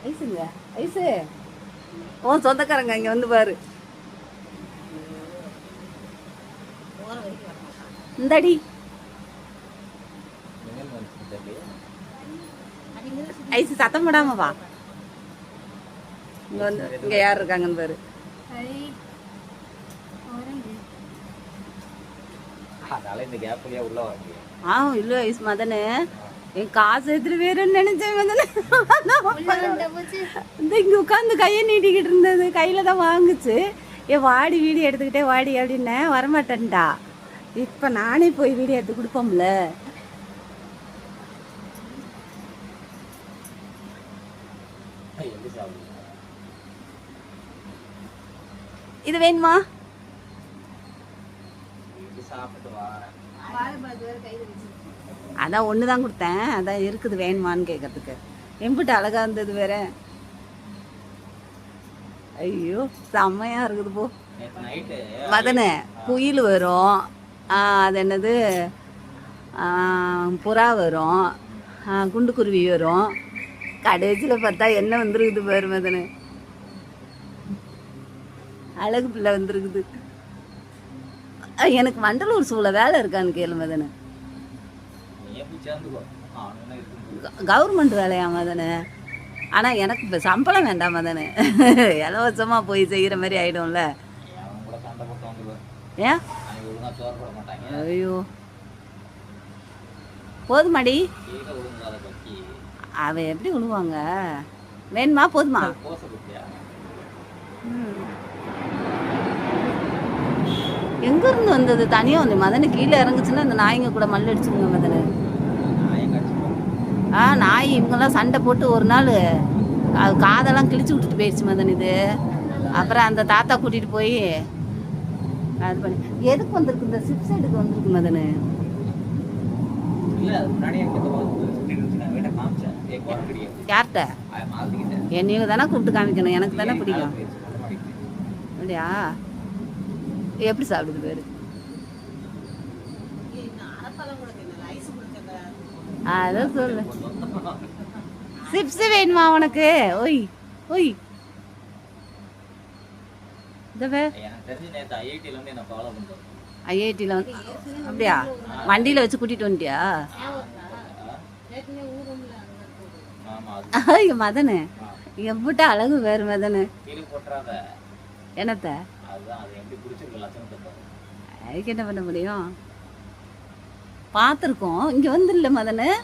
ஐஸுங்க ice ஓ சொந்தக்காரங்க இங்கே வந்து பாரு. இந்தடி ஐஸு சத்தம் போடாம வா. இங்கே வந்து இங்கே யார் இருக்காங்கன்னு பாரு. இல்லை ஐஸ் மதனு என் காசு எடுத்துட்டு வேறுன்னு நினைச்சேன் மதனு. இந்த இங்கே உட்காந்து கையை நீட்டிக்கிட்டு இருந்தது, கையில் தான் வாங்குச்சு. ஏன் வாடி வீடியோ எடுத்துக்கிட்டே வாடி அப்படின்னேன், வரமாட்டேன்டா. இப்போ நானே போய் வீடியோ எடுத்து கொடுப்போம்ல. இது வேணுமா? அதான் ஒன்று தான் கொடுத்தேன், அதான் இருக்குது வேணுமான்னு கேட்கறதுக்கு. எம்பிட்டு அழகா இருந்தது வேற. ஐயோ செம்மையா இருக்குது போ மதனே. குயில் வரும், அது என்னது புறா வரும், குண்டுக்குருவி வரும். கடைசியில் பார்த்தா என்ன வந்துருக்குது பாரு மதனு, அழகு பிள்ளை வந்துருக்குது. எனக்கு வண்டலூர் சூழ வேலை இருக்கான்னு கேளு மதனு. கவர்மெண்ட் வேலையா மதனு? ஆனால் எனக்கு இப்போ சம்பளம் வேண்டாம் மதனு, இலவசமாக போய் செய்கிற மாதிரி ஆகிடும்ல. ஏன்? ஐயோ போதுமாடி, அவன் எப்படி விழுவாங்க? வேணுமா? போதுமா? எங்கேருந்து வந்தது? தனியாக வந்து மதனு கீழே இறங்குச்சுன்னா இந்த நாய்ங்க கூட மல்லு அடிச்சுங்க மதனு. நாய் இவங்கெல்லாம் சண்டை போட்டு ஒரு நாள் அது காதெல்லாம் கிழிச்சு விட்டுட்டு போயிடுச்சு மதன் இது. அப்புறம் அந்த தாத்தா கூட்டிகிட்டு போய் அது பண்ணி எதுக்கு வந்திருக்கு, இந்த சிப் சைடுக்கு வந்திருக்கு மதனு. யார்கிட்ட? என்னையும் தானே கூப்பிட்டு காமிக்கணும், எனக்கு தானே பிடிக்கும். அப்படியா? எப்படி சாப்பிடுது பேரு? அதான் சொல்லு. சிப்ஸ் வேணுமா உனக்கு? ஒய் ஒய் ஐஐடியில் வந்து அப்படியா? வண்டியில் வச்சு கூட்டிகிட்டு வந்துட்டியா? ஐயோ மதனு எம்பிட்ட அழகு வேறு மதனு. என்னத்த அதுக்கு என்ன பண்ண முடியும்? பார்த்துருக்கோம், இங்கே வந்துடல மதனு.